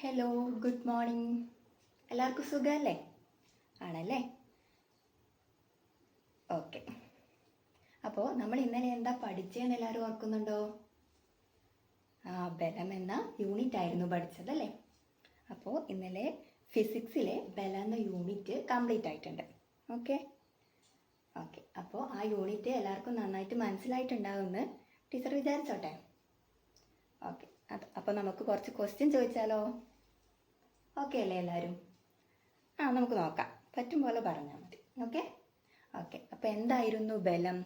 Hello, good morning. എല്ലാവർക്കും സുഖമല്ലേ? ആണല്ലേ? ഓക്കെ. അപ്പോൾ നമ്മൾ ഇന്നലെ എന്താ പഠിച്ചതെന്ന് എല്ലാവരും ഓർക്കുന്നുണ്ടോ? ബലം എന്ന യൂണിറ്റ് ആയിരുന്നു പഠിച്ചതല്ലേ? അപ്പോൾ ഇന്നലെ ഫിസിക്സിലെ ബലം എന്ന യൂണിറ്റ് കംപ്ലീറ്റ് ആയിട്ടുണ്ട്. ഓക്കെ. അപ്പോൾ ആ യൂണിറ്റ് എല്ലാവർക്കും നന്നായിട്ട് മനസ്സിലായിട്ടുണ്ടാവുമെന്ന് ടീച്ചർ വിചാരിച്ചോട്ടെ. ഓക്കെ. അപ്പോൾ നമുക്ക് കുറച്ച് ക്വസ്റ്റ്യൻ ചോദിച്ചാലോ? ഓക്കെ അല്ലേ എല്ലാവരും? നമുക്ക് നോക്കാം. പറ്റും പോലെ പറഞ്ഞാൽ മതി. ഓക്കെ. അപ്പോൾ എന്തായിരുന്നു ബലം?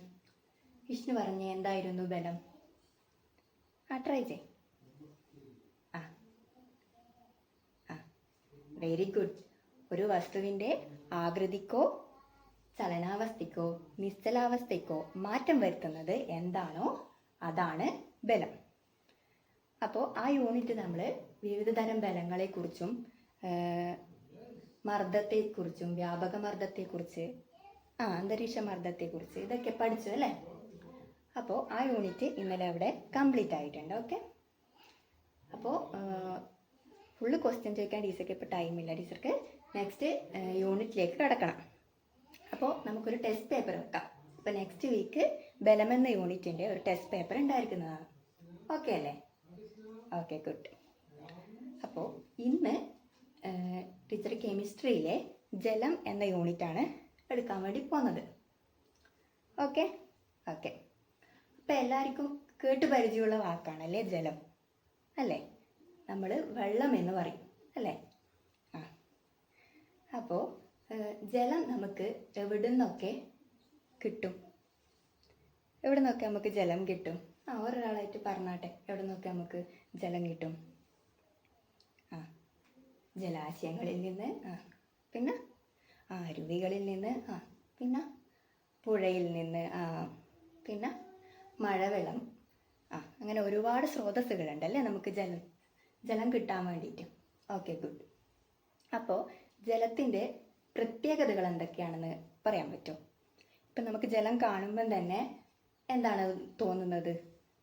വിഷ്ണു പറഞ്ഞേ, എന്തായിരുന്നു ബലം? ട്രൈ ചെയ്. Very good. ഒരു വസ്തുവിൻ്റെ ആകൃതിക്കോ ചലനാവസ്ഥയ്ക്കോ നിശ്ചലാവസ്ഥയ്ക്കോ മാറ്റം വരുത്തുന്നത് എന്താണോ അതാണ് ബലം. അപ്പോൾ ആ യൂണിറ്റ് നമ്മൾ വിവിധ തരം ബലങ്ങളെക്കുറിച്ചും മർദ്ദത്തെക്കുറിച്ചും വ്യാപക മർദ്ദത്തെക്കുറിച്ച് അന്തരീക്ഷ മർദ്ദത്തെക്കുറിച്ച് ഇതൊക്കെ പഠിച്ചു അല്ലേ? അപ്പോൾ ആ യൂണിറ്റ് ഇന്നലെ അവിടെ കംപ്ലീറ്റ് ആയിട്ടുണ്ട്. ഓക്കെ. അപ്പോൾ ഫുള്ള് ക്വസ്റ്റ്യൻ ചോദിക്കാൻ ടീച്ചർക്ക് ഇപ്പോൾ ടൈമില്ല. ടീച്ചർക്ക് നെക്സ്റ്റ് യൂണിറ്റിലേക്ക് കിടക്കണം. അപ്പോൾ നമുക്കൊരു ടെസ്റ്റ് പേപ്പർ വെക്കാം. അപ്പോൾ നെക്സ്റ്റ് വീക്ക് ബലമെന്ന യൂണിറ്റിൻ്റെ ഒരു ടെസ്റ്റ് പേപ്പർ ഉണ്ടായിരിക്കുന്നതാണ്. ഓക്കെ അല്ലേ? Okay, good. അപ്പോൾ ഇന്ന് ടീച്ചർ കെമിസ്ട്രിയിലെ ജലം എന്ന യൂണിറ്റാണ് എടുക്കാൻ വേണ്ടി പോകുന്നത്. ഓക്കെ. അപ്പോൾ എല്ലാവർക്കും കേട്ട് പരിചയമുള്ള വാക്കാണല്ലേ ജലം, അല്ലേ? നമ്മൾ വെള്ളം എന്ന് പറയും അല്ലേ? അപ്പോൾ ജലം നമുക്ക് എവിടെ നിന്നൊക്കെ കിട്ടും? എവിടെ നിന്നൊക്കെ നമുക്ക് ജലം കിട്ടും? ഒരാളായിട്ട് പറഞ്ഞാട്ടെ, എവിടെ നിന്നൊക്കെ നമുക്ക് ജലം കിട്ടും? ജലാശയങ്ങളിൽ നിന്ന്, പിന്നെ അരുവികളിൽ നിന്ന്, പിന്നെ പുഴയിൽ നിന്ന്, പിന്നെ മഴവെള്ളം, അങ്ങനെ ഒരുപാട് സ്രോതസ്സുകളുണ്ടല്ലേ നമുക്ക് ജലം കിട്ടാൻ വേണ്ടിയിട്ട്. Okay, good. അപ്പോൾ ജലത്തിൻ്റെ പ്രത്യേകതകൾ എന്തൊക്കെയാണെന്ന് പറയാൻ പറ്റുമോ? ഇപ്പം നമുക്ക് ജലം കാണുമ്പം തന്നെ എന്താണ് തോന്നുന്നത്?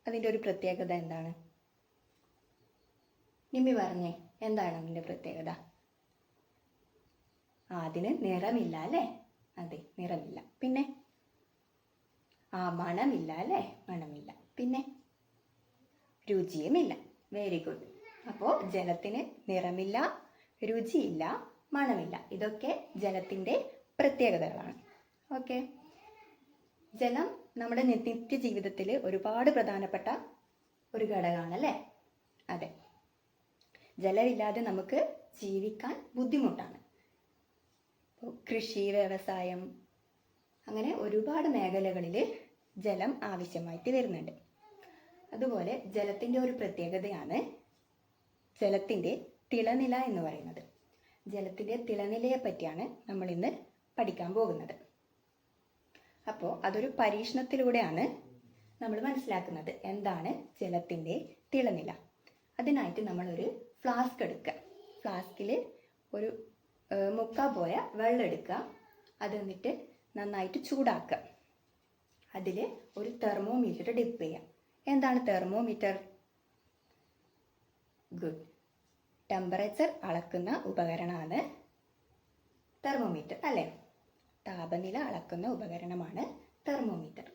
അതിൻ്റെ ഒരു പ്രത്യേകത എന്താണ്? നിമ്മി പറഞ്ഞേ, എന്താണ് അതിൻ്റെ പ്രത്യേകത? അതിന് നിറമില്ല അല്ലേ? അതെ, നിറമില്ല. പിന്നെ മണമില്ല അല്ലേ? മണമില്ല. പിന്നെ രുചിയുമില്ല. Very good. അപ്പോൾ ജലത്തിന് നിറമില്ല, രുചിയില്ല, മണമില്ല. ഇതൊക്കെ ജലത്തിൻ്റെ പ്രത്യേകതകളാണ്. ഓക്കെ. ജലം നമ്മുടെ നിത്യജീവിതത്തിൽ ഒരുപാട് പ്രധാനപ്പെട്ട ഒരു ഘടകമാണല്ലേ? അതെ. ജലമില്ലാതെ നമുക്ക് ജീവിക്കാൻ ബുദ്ധിമുട്ടാണ്. കൃഷി, വ്യവസായം, അങ്ങനെ ഒരുപാട് മേഖലകളിൽ ജലം ആവശ്യമായിട്ട് വരുന്നുണ്ട്. അതുപോലെ ജലത്തിൻ്റെ ഒരു പ്രത്യേകതയാണ് ജലത്തിൻ്റെ തിളനില എന്ന് പറയുന്നത്. ജലത്തിൻ്റെ തിളനിലയെ പറ്റിയാണ് നമ്മൾ ഇന്ന് പഠിക്കാൻ പോകുന്നത്. അപ്പോൾ അതൊരു പരീക്ഷണത്തിലൂടെയാണ് നമ്മൾ മനസ്സിലാക്കുന്നത് എന്താണ് ജലത്തിൻ്റെ തിളനില. അതിനായിട്ട് നമ്മളൊരു ഫ്ലാസ്ക് എടുക്കുക. ഫ്ലാസ്കിൽ ഒരു മുക്കാൽ പോയ വെള്ളം എടുക്കുക. അത് എന്നിട്ട് നന്നായിട്ട് ചൂടാക്കുക. അതിൽ ഒരു തെർമോമീറ്റർ ഡിപ്പ് ചെയ്യുക. എന്താണ് തെർമോമീറ്റർ? ഗുഡ്. ടെമ്പറേച്ചർ അളക്കുന്ന ഉപകരണമാണ് തെർമോമീറ്റർ അല്ലേ? താപനില അളക്കുന്ന ഉപകരണമാണ് തെർമോമീറ്റർ.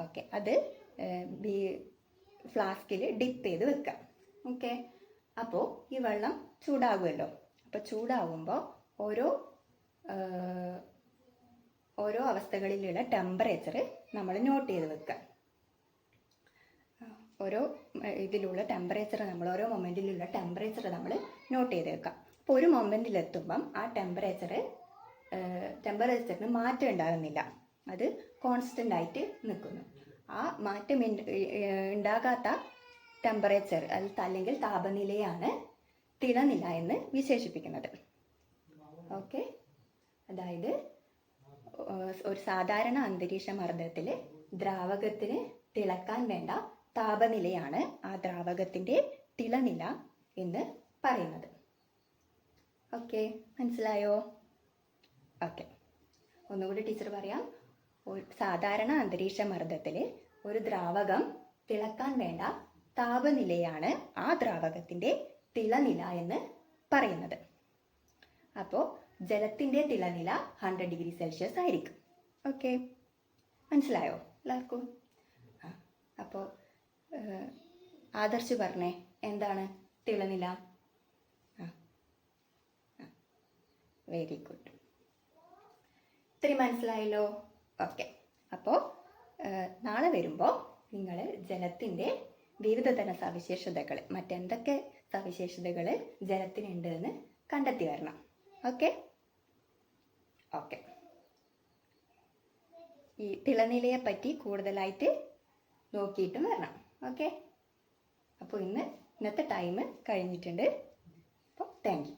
ഓക്കെ. അത് ഫ്ലാസ്കിൽ ഡിപ്പ് ചെയ്ത് വെക്കാം. ഓക്കെ. അപ്പോൾ ഈ വെള്ളം ചൂടാകുമല്ലോ. അപ്പോൾ ചൂടാകുമ്പോൾ ഓരോ അവസ്ഥകളിലുള്ള ടെമ്പറേച്ചർ നമ്മൾ നോട്ട് ചെയ്ത് വെക്കുക. ഓരോ ഇതിലുള്ള ടെമ്പറേച്ചർ ഓരോ മൊമെൻറ്റിലുള്ള ടെമ്പറേച്ചർ നമ്മൾ നോട്ട് ചെയ്ത് വെക്കാം. അപ്പോൾ ഒരു മൊമെൻറ്റിലെത്തുമ്പം ആ ടെമ്പറേച്ചറിന് മാറ്റം ഉണ്ടാകുന്നില്ല. അത് കോൺസ്റ്റൻ്റ് ആയിട്ട് നിൽക്കുന്നു. ആ മാറ്റം ഉണ്ടാകാത്ത ടെമ്പറേച്ചർ അല്ലെങ്കിൽ താപനിലയാണ് തിളനില എന്ന് വിശേഷിപ്പിക്കുന്നത്. ഓക്കെ. അതായത് ഒരു സാധാരണ അന്തരീക്ഷ മർദ്ദത്തിൽ ദ്രാവകത്തിന് തിളക്കാൻ വേണ്ട താപനിലയാണ് ആ ദ്രാവകത്തിൻ്റെ തിളനില എന്ന് പറയുന്നത്. ഓക്കെ, മനസ്സിലായോ? ഓക്കെ, ഒന്നുകൂടി ടീച്ചർ പറയാം. സാധാരണ അന്തരീക്ഷ മർദ്ദത്തിൽ ഒരു ദ്രാവകം തിളക്കാൻ വേണ്ട താപനിലയാണ് ആ ദ്രാവകത്തിൻ്റെ തിളനില എന്ന് പറയുന്നത്. അപ്പോൾ ജലത്തിൻ്റെ തിളനില 100 ഡിഗ്രി സെൽഷ്യസ് ആയിരിക്കും. ഓക്കെ, മനസ്സിലായോ എല്ലാവർക്കും? അപ്പോൾ ആദർശ് പറഞ്ഞേ, എന്താണ് തിളനില? വെരി ഗുഡ്, ഇത്രയും മനസ്സിലായല്ലോ. ഓക്കെ, അപ്പോൾ നാളെ വരുമ്പോൾ നിങ്ങൾ ജലത്തിൻ്റെ വിവിധ തരം സവിശേഷതകൾ, മറ്റെന്തൊക്കെ സവിശേഷതകൾ ജലത്തിനുണ്ട് എന്ന് കണ്ടെത്തി വരണം. ഓക്കെ ഓക്കെ, ഈ തിളനിലയെ പറ്റി കൂടുതലായിട്ട് നോക്കിയിട്ടും വരണം. ഓക്കെ, അപ്പോൾ ഇന്നത്തെ ടൈം കഴിഞ്ഞിട്ടുണ്ട്. അപ്പോൾ താങ്ക് യു.